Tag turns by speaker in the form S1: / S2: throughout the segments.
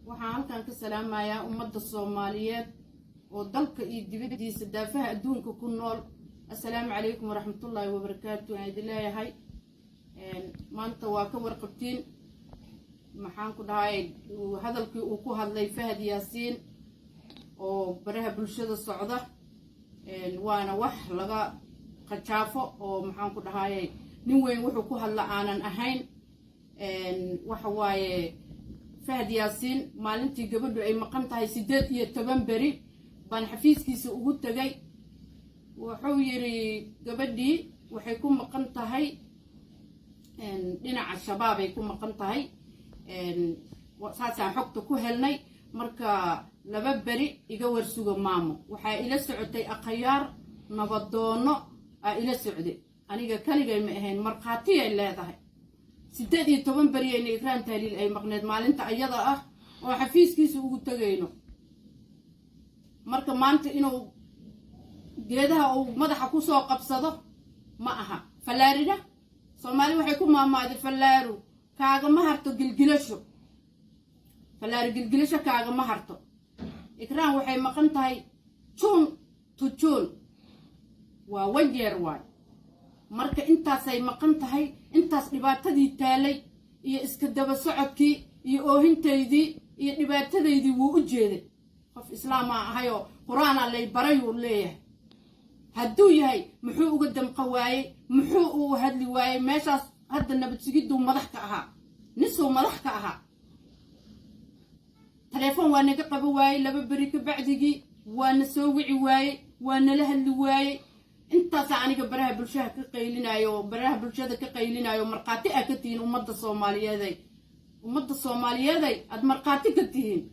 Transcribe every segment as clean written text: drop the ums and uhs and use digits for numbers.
S1: waxaan halkan ka salaamayaa ummadda Soomaaliyeed oo dalka iyo dibadiisa daafaha adduunka ku nool. Assalaamu calaykum waraxmatullaahi wabarakaatuh. aan idin leeyahay maanta waa ka warqabtiin maxaan ku dhahay hadalkii uu ku hadlay Fahad Yaasiin oo baraha bulshada socda waana wax laga qajaafo oo maxaan ku dhahay nin weyn wuxuu ku hadla aanan ahayn. waxa waaye Fahad Yaasiin maalintii gabadhu ay maqan tahay 18 beri baan xafiiskiisa ugu tagay. wuxuu yiri gabadhii waxay ku maqan tahay dhinaca shabaab ay ku maqan tahay saasaan xogta ku helnay. marka 2 beri iga warsuga maamo waxaa ila socotay aqayaar nabadoono ila socday aniga kaligay ma ahayn marqaati ay leedahay 18 beri ay Ikraan Tahliil ay maqneed maalinta ayada ah oo xafiiskiisa ugu tagayno. marka maanta inuu geedaha uu madaxa ku soo qabsado ma aha falaarida Soomaali waxay ku maamaaday falaaru kaaga ma harto gilgilasho falaari gilgilasho kaaga ma harto. Ikraan waxay maqan tahay June to June waa wajeer waay. marka intaasay maqan tahay intaas dhibaatadii taalay iyo iska daba socodkii iyo oohinteydii iyo dhibaatadeydii wuu u jeeday. qof islaam ahayo quraan lay baray uu leeyahay hadduu yahay muxuu uga damqa waayay muxuu u hadli waayay meeshaas hadda nabad sugiddu madax ka ahaa nisoo madax ka ahaa. telefoon waa naga qabo waayay 2 beri ka bacdigii waana soo wici waayay waana la hadli waayay. intaas aniga baraha bulshada ka qaylinayo marqaati ka tihiin ummadda Soomaaliyeed ad marqaati ka tihiin.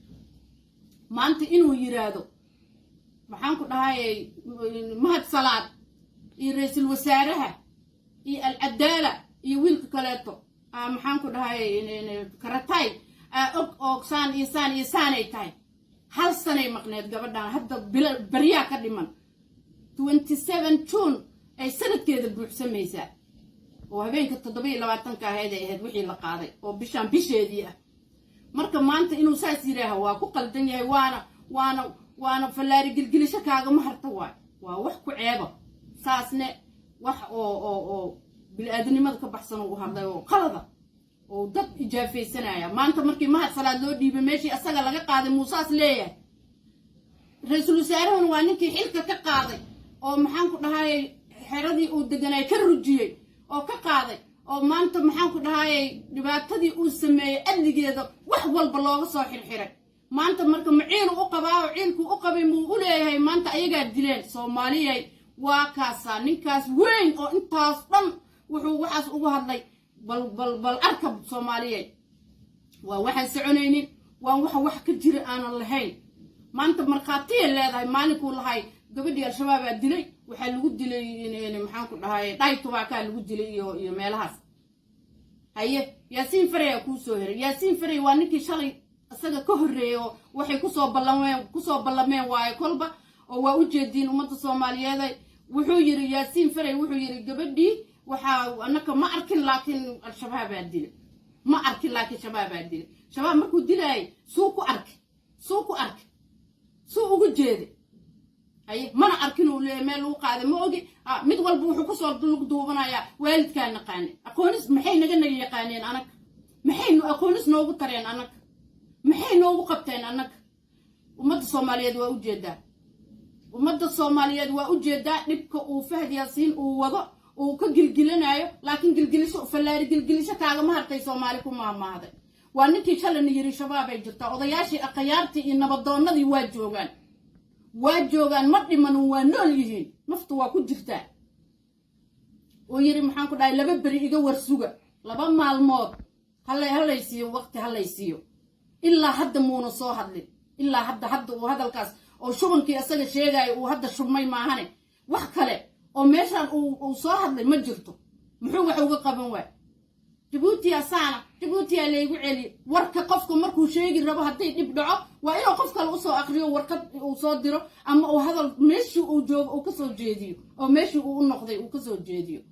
S1: maanta inuu yiraahdo maxaan ku dhahay mahad salaad iyo ra'iisul wasaaraha iyo al-Adaala iyo wiilka kaleeto maxaan ku dhahay karatay oogsan iyo saan ay tahay hal sanay maqneed gabadhan hadda bariya ka dhiman 27 June ay sanadkeeda buuxsamaysaa oo habeenka 27 ka ahayd ay ahayd wixii la qaaday oo bisheedii ah. marka maanta inuu saas yiraaho waa ku qaldan yahay waana falaari gilgilisho kaaga ma harto waa wax ku ceebo saasne wax oo bilaadanimada ka baxsan uu hadlay oo qalada oo dad ijaafaysanaya. maanta markii mahad salaad loo dhiibay meeshii asaga laga qaaday muusaas leeyahay ra'iisul wasaaraha waa ninkii xilka ka qaaday oo maxaan ku dhahay xeradii uu deganay ka rujiyay oo ka qaaday oo maanta maxaan ku dhahay dhibaatadii uu sameeyay adligeeda wax walba looga soo xirxiray. maanta marka maciil u qabaa oo ciilku u qabay muu u leeyahay maanta ayaga dileen Soomaaliyay waa kaasa ninkaas weyn oo intaas dhan wuxuu waxaas ugu hadlay bal arkab Soomaaliyay waa waxaan soconaynin waa wax ka jira aan lahayn. maanta marqaati leedahay maalinkuu lahay gabadhii al-shabaab dilay waxa lagu dilay maxaan ku dhahay dhaytuba ka lagu dilay iyo meelahaas. haye Yaasiin Faray ku soo hiray Yaasiin Faray waa ninkii shalay asaga ka horeeyo waxay ku soo ballameen waay kolba oo waa u jeedin ummadda Soomaaliyeed. wuxuu yiri Yaasiin Faray wuxuu yiri gabadhii waxa anaka ma arkin laakiin al-shabaab dilay ma arkin laakiin shabaab dilay. shabaab markuu dilay soo ku arki soo ugu jeeday haye mana arkin uu leeyahay meel uu qaaday ma ogi mid walba wuxuu ku soo duubanaya waalidkaan naqaan aqoonis maxay naga yaqaaneen anaka maxay aqoonis noogu tareen anaka maxay noogu qabteen anaka. ummadda Soomaaliyeed waa u jeedaa dhibka uu Fahad Yaasiin uu wado uu ka gilgilanayo laakiin gilgilisho falaari gilgilisho kaaga ma hartay Soomaali ku maamaaday. waa ninkii shalay yiri shabaab ay jirtaa odayaashii aqayaartii iyo nabadoonadii waa joogaan ma dhiman waa nool yihiin naftu waa ku jirtaa. oo yiri maxaan ku dhahay 2 beri iga warsuga 2 maalmood halaysiyo waqti halaysiyo ilaa hadda muuna soo hadlin ilaa hadda uu hadalkaas oo shubankii asaga sheegay uu hadda shubmay maahane wax kale oo meeshan uu soo hadlay ma jirto. muxuu wax uga qaban waay Djibouti leegu celi warka qofku markuu sheegi rabo haday dib dhaco waa inuu qof kale u soo aqriyo warqad uu soo diro ama uu hadal meeshii uu joogo uu ka soo jeediyo oo meeshii uu noqday uu ka soo jeediyo.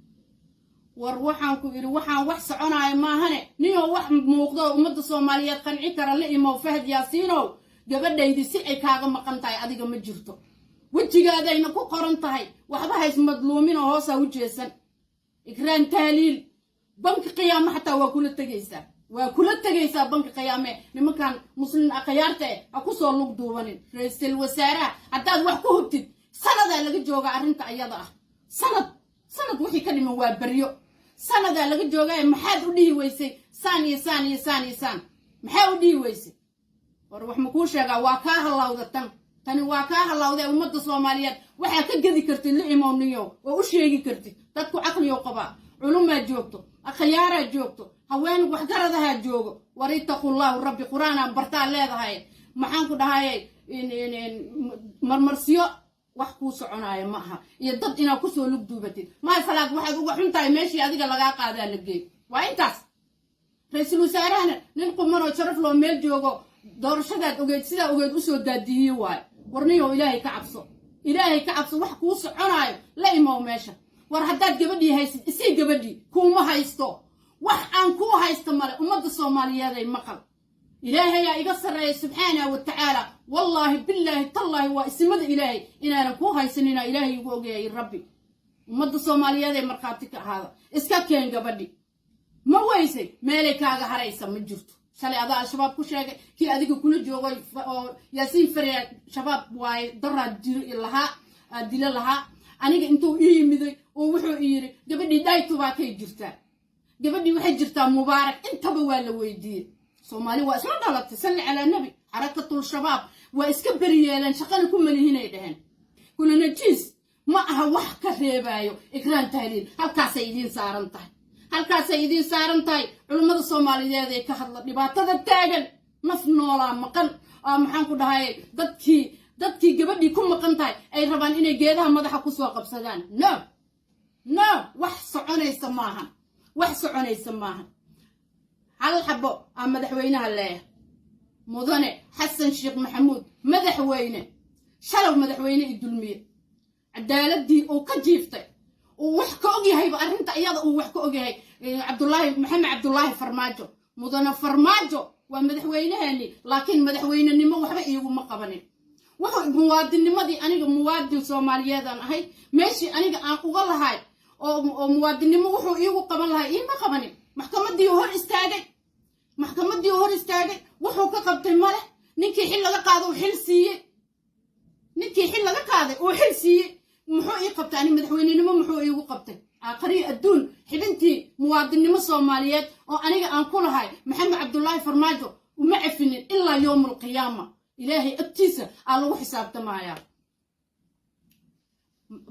S1: waxaan ku iri waxaan wax soconaay maahane niyo wax muuqdo ummadda Soomaaliyeed qanci kara la imo Fahad Yaasiinow gabadhaydi si ay kaaga maqan tahay adiga ma jirto wajigaadayna ku qoran tahay waxba hays madluumin oo hoosa u jeesan ikraan taaliil banki qiyaamo xataa waa kula tagaysaa banki qiyaame nimankan muslim aqyaarta ha ku soo lug duubanin ra'iisul wasaaraha haddaad wax ku hubtid sanada laga jooga arrinta ayada ah sanad wixii ka dhiman waa baryo sanada laga jooga maxaad u dhihi weysay saan maxaa u dhihi weysay war wax ma ku sheegaa waa ka halawda tani waa ka halawday ummadda Soomaaliyeed waxa ka gadi kartid la iimooniyo oo u sheegi kartid dadku aqliyo qaba culumma joogto akhyaara joogto haween wax garadaha joogo wariitaqullahu rabbi quraana bartaa leedahay maxaan ku dhahay marmarsiyo wax ku soconaayo ma aha iyo dad ina ku soo lug duubatid ma falaad waxaad uga xuntahay meeshii adiga laga qaadaa la geey waa intaas ra'iisul wasaarahana nin qumano sharaf loo meel joogo doorashadaad ogeed sida ogeed u soo daadiyay waay warniyo ilaahay ka cabso wax ku soconaayo la imo meesha war haddaad gabadhii haysid isii gabadhii kuma haysto wax aan ku haysto male ummadda Soomaaliyeed ay maqal ilaahay yaa iga sareeyay subhanahu wa ta'ala wallahi billahi tallahi wa ismada ilaahay inaana ku haysanina ilaahay ugu ogeeyay rabbi ummadda Soomaaliyeed ay marqaati ka ahaada iska keen gabadhii ma weysay meelay kaaga haraysa ma jirto shalay adaa shabaab ku sheegay kii adiga kula joogay oo Yaasiin Fariya shabaab way darad dilo lahaa aniga intuu yimiday oo wuxuu yiri gabadhii daytu baa kay jirtaa gabadhii waxay jirtaa mubaarak intaba waa la weydiiyay Soomaali waa isla dhalatay salli ala nabi xarakatul shabaab waa iska bariyeelan shaqada ku malihinay dhahan kuna najiis ma aha wax ka reebayo ikraan taaliil halkaasay idin saaran tahay culimada Soomaaliyeed ay ka hadla dhibaatada taagan naf noola maqan maxaan ku dhahay dadkii gabadhii ku maqan tahay ay rabaan inay geedaha madaxa ku soo qabsadaan no wax soconaysa maaha hal xabo madaxweynaha leeyahay mudane xasan sheekh maxamuud madaxweyne shalow madaxweyne idulmiye cadaaladii oo ka jiiftay oo wax ka ogyahay arrinta iyada oo wax ka ogyahay maxamed cabdullaahi farmaajo mudane farmaajo waa madaxweynaheeni laakiin madaxweynenimo waxba iiguma qabanin wuxuu muwaadinimadii aniga muwaadin Soomaaliyeed aan ahay meeshii aniga aan uga lahay oo muwaadinimo wuxuu iigu qaban lahay iima qabanin maxkamadii hor istaagay wuxuu ka qabtay male ninkii xil laga qaaday oo xil siiyey muxuu ii qabtay ani madaxweynenimo muxuu iigu qabtay aakhiri adduun xidintii muwaadinimo Soomaaliyeed oo aniga aan ku lahay maxamed cabdullaahi farmaajo uma cafinin ilaa yawmul qiyaama ilaahay agtiisa lagu xisaabtamaaya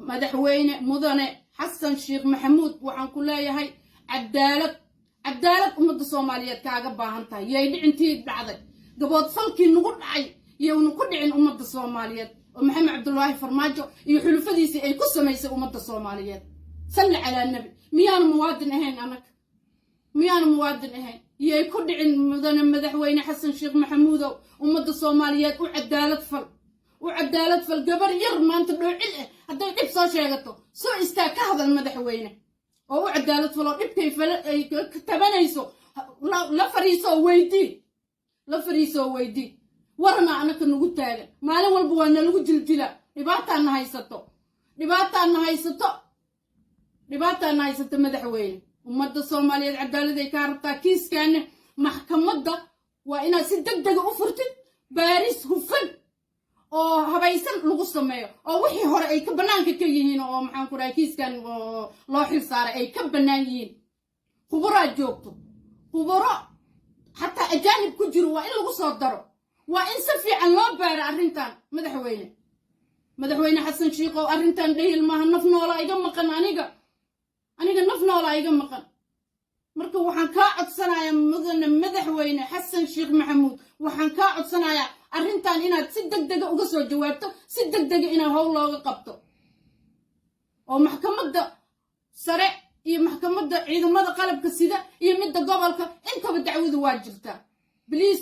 S1: madaxweyne mudane xasan sheekh maxamuud waxaan ku leeyahay cadaalad ummadda Soomaaliyeed kaaga baahan tahay yay dhicintii dhacday gabood falkii nagu dhacay iyaguna ku dhicin ummadda Soomaaliyeed oo maxamed cabdullaahi farmaajo iyo xulufadiisii ay ku samaysay ummadda Soomaaliyeed salli ala nabi miyaanu muwaadin ahayn yay ku dhicin mudane madaxweyne xasan sheekh maxamuud ummadda Soomaaliyeed u cadaalad fal gabar yar maanta dhoocil hadday dhib soo sheegato soo istaag ka hadal madaxweyne oo u cadaalad fal oo dhibkay ay tabanayso la fariiso weydii warna anaka nagu taagan maalin walba waa nalagu jiljila dhibaataana haysato madaxweyne ummadda Soomaaliyeed cadaalad ay ka rabtaa kiiskaana maxkamadda waa inaad si degdeg u furtid baaris hufan oo habaysan lagu sameeyo oo wixii hore ay ka banaanka ka yihiin oo maxaan ku raay kiiskan loo xil saaray ay ka banaan yihiin khubaro hatta ajaanib ku jiro waa in lagu soo daro waa in si fiican loo baaro arrintan madaxweyne xasan sheekh oo arrintan dhehil maaha naf noola iga maqan aniga naf noola iga maqan marka waxaan ka codsanayaa mudane madaxweyne xasan sheekh maxamuud waxaan ka codsanayaa arrintan inaad si degdeg uga soo jawaabto si degdeg inaad howl looga qabto oo maxkamadda sare iyo maxkamadda ciidamada qalabka sida iyo midda gobolka intaba dacwadu waa jirtaa please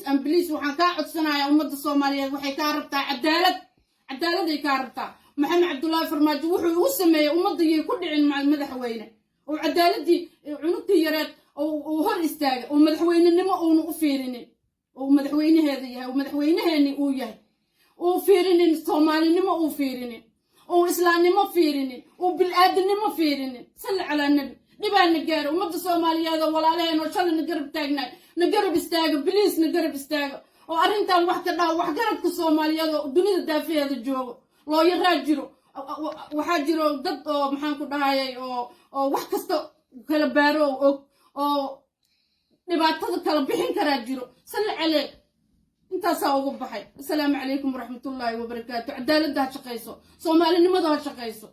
S1: waxaan ka codsanayaa ummadda Soomaaliyeed waxay ka rabtaa cadaalad ay ka rabtaa maxamed cabdullaahi farmaajo wuxuu ugu sameeyay ummadda ku dhicin madaxweyne وعدالتي عنقتي يراد وهر استاج ومدحوين النما ونقفيرني ومدحوين هذه ومدحوين هني وياه وفيرني الصومالي نما وفيرني وإسلام نما فيرني وبالآدم نما فيرني صل على النبي نبان نجار ومد الصومالي هذا ولا علينا وشل نقرب تاجنا نقرب استاج بليس نقرب استاج وأرنت الواحد كذا وحجرت الصومالي هذا الدنيا الدافئة هذا الجو لا يراجروا وحاجروا ضد محنكو دهاي أو وحكستو كلا بارو أو نباتة كلا بحين كراجروا صل عليه انت ساوغ بحي السلام عليكم ورحمة الله وبركاته عدالة ده شقيسو صومالي نما ده شقيسو